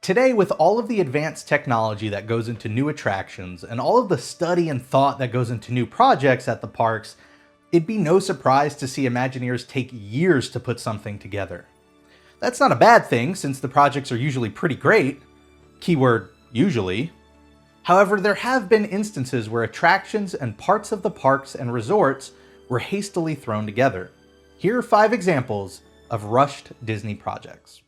Today, with all of the advanced technology that goes into new attractions and all of the study and thought that goes into new projects at the parks, it'd be no surprise to see Imagineers take years to put something together. That's not a bad thing, since the projects are usually pretty great. Keyword, usually. However, there have been instances where attractions and parts of the parks and resorts were hastily thrown together. Here are 5 examples of rushed Disney projects.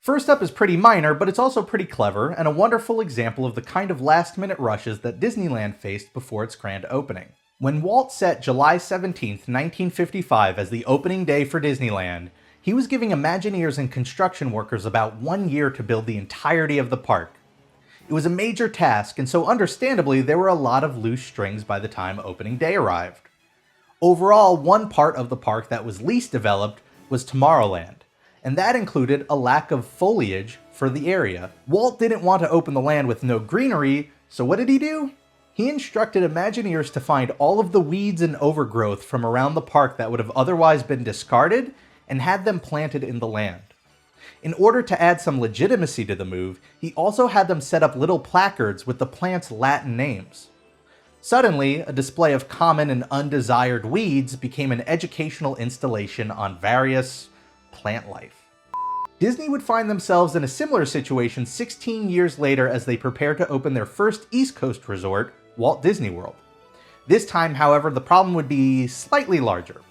First up is pretty minor, but it's also pretty clever, and a wonderful example of the kind of last-minute rushes that Disneyland faced before its grand opening. When Walt set July 17, 1955 as the opening day for Disneyland, he was giving Imagineers and construction workers about 1 year to build the entirety of the park. It was a major task, and so understandably there were a lot of loose strings by the time opening day arrived. Overall, one part of the park that was least developed was Tomorrowland, and that included a lack of foliage for the area. Walt didn't want to open the land with no greenery, so what did he do? He instructed Imagineers to find all of the weeds and overgrowth from around the park that would have otherwise been discarded and had them planted in the land. In order to add some legitimacy to the move, he also had them set up little placards with the plants' Latin names. Suddenly, a display of common and undesired weeds became an educational installation on various plant life. Disney would find themselves in a similar situation 16 years later as they prepare to open their first East Coast resort, Walt Disney World. This time, however, the problem would be slightly larger.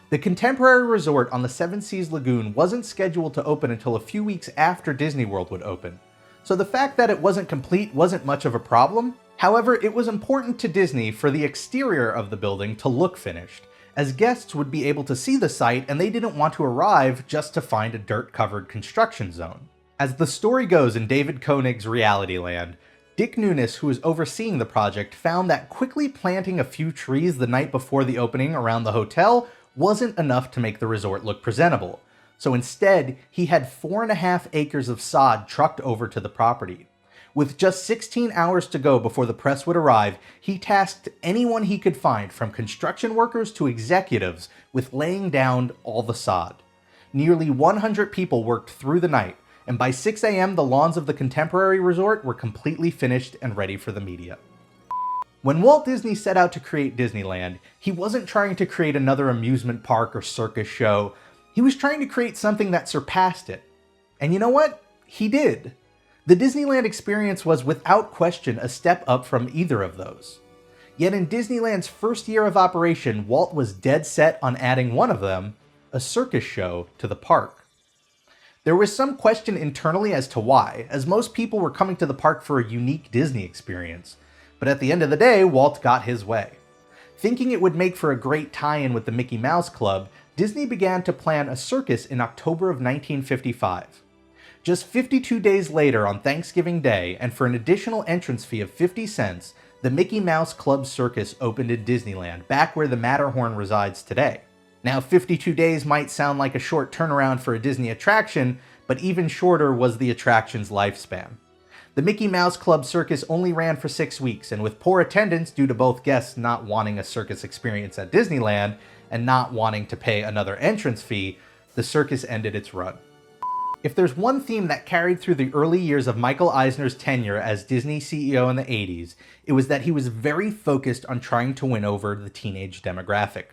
The contemporary resort on the Seven Seas Lagoon wasn't scheduled to open until a few weeks after Disney World would open, so the fact that it wasn't complete wasn't much of a problem. However, it was important to Disney for the exterior of the building to look finished, as guests would be able to see the site and they didn't want to arrive just to find a dirt-covered construction zone. As the story goes in David Koenig's Realityland, Dick Nunis, who was overseeing the project, found that quickly planting a few trees the night before the opening around the hotel wasn't enough to make the resort look presentable, so instead he had 4.5 acres of sod trucked over to the property. With just 16 hours to go before the press would arrive, he tasked anyone he could find, from construction workers to executives, with laying down all the sod. Nearly 100 people worked through the night, and by 6 a.m. the lawns of the contemporary resort were completely finished and ready for the media. When Walt Disney set out to create Disneyland, he wasn't trying to create another amusement park or circus show. He was trying to create something that surpassed it. And you know what? He did. The Disneyland experience was without question a step up from either of those. Yet in Disneyland's first year of operation, Walt was dead set on adding one of them, a circus show, to the park. There was some question internally as to why, as most people were coming to the park for a unique Disney experience. But at the end of the day, Walt got his way. Thinking it would make for a great tie-in with the Mickey Mouse Club, Disney began to plan a circus in October of 1955. Just 52 days later, on Thanksgiving Day, and for an additional entrance fee of 50 cents, the Mickey Mouse Club Circus opened in Disneyland, back where the Matterhorn resides today. Now, 52 days might sound like a short turnaround for a Disney attraction, but even shorter was the attraction's lifespan. The Mickey Mouse Club Circus only ran for 6 weeks, and with poor attendance due to both guests not wanting a circus experience at Disneyland and not wanting to pay another entrance fee, the circus ended its run. If there's one theme that carried through the early years of Michael Eisner's tenure as Disney CEO in the 80s, it was that he was very focused on trying to win over the teenage demographic.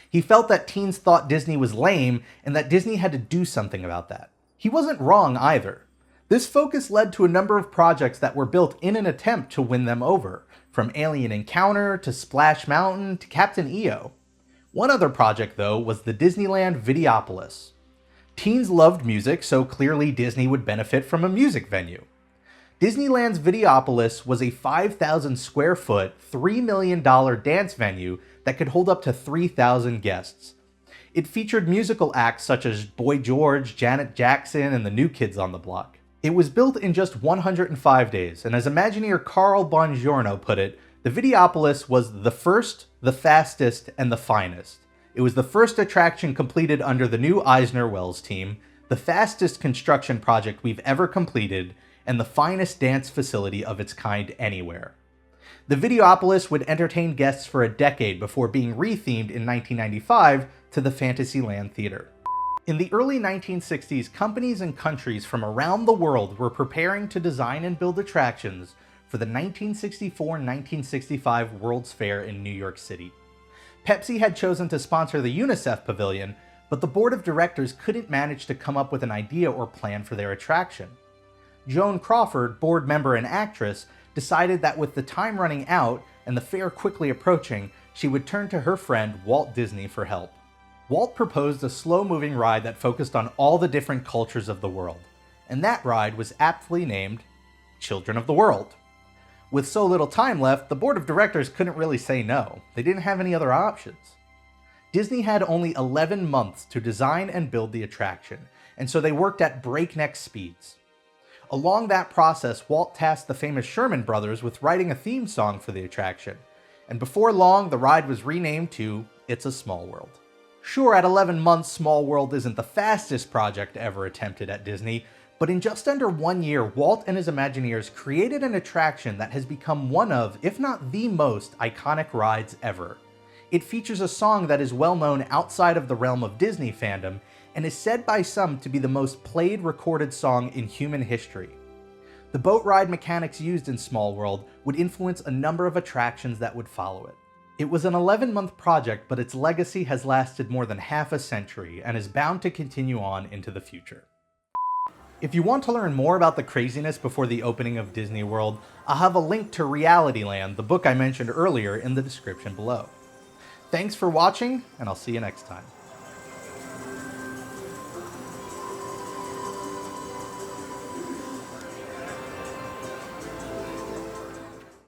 He felt that teens thought Disney was lame and that Disney had to do something about that. He wasn't wrong either. This focus led to a number of projects that were built in an attempt to win them over, from Alien Encounter to Splash Mountain to Captain EO. One other project, though, was the Disneyland Videoopolis. Teens loved music, so clearly Disney would benefit from a music venue. Disneyland's Videoopolis was a 5,000 square foot, $3 million dance venue that could hold up to 3,000 guests. It featured musical acts such as Boy George, Janet Jackson, and the New Kids on the Block. It was built in just 105 days, and as Imagineer Carl Bongiorno put it, the Videoopolis was the first, the fastest, and the finest. It was the first attraction completed under the new Eisner-Wells team, the fastest construction project we've ever completed, and the finest dance facility of its kind anywhere. The Videoopolis would entertain guests for a decade before being rethemed in 1995 to the Fantasyland Theater. In the early 1960s, companies and countries from around the world were preparing to design and build attractions for the 1964-1965 World's Fair in New York City. Pepsi had chosen to sponsor the UNICEF Pavilion, but the board of directors couldn't manage to come up with an idea or plan for their attraction. Joan Crawford, board member and actress, decided that with the time running out and the fair quickly approaching, she would turn to her friend Walt Disney for help. Walt proposed a slow-moving ride that focused on all the different cultures of the world, and that ride was aptly named Children of the World. With so little time left, the board of directors couldn't really say no. They didn't have any other options. Disney had only 11 months to design and build the attraction, and so they worked at breakneck speeds. Along that process, Walt tasked the famous Sherman Brothers with writing a theme song for the attraction, and before long, the ride was renamed to It's a Small World. Sure, at 11 months, Small World isn't the fastest project ever attempted at Disney, but in just under 1 year, Walt and his Imagineers created an attraction that has become one of, if not the most, iconic rides ever. It features a song that is well known outside of the realm of Disney fandom, and is said by some to be the most played recorded song in human history. The boat ride mechanics used in Small World would influence a number of attractions that would follow it. It was an 11-month project, but its legacy has lasted more than half a century and is bound to continue on into the future. If you want to learn more about the craziness before the opening of Disney World, I'll have a link to Realityland, the book I mentioned earlier, in the description below. Thanks for watching, and I'll see you next time.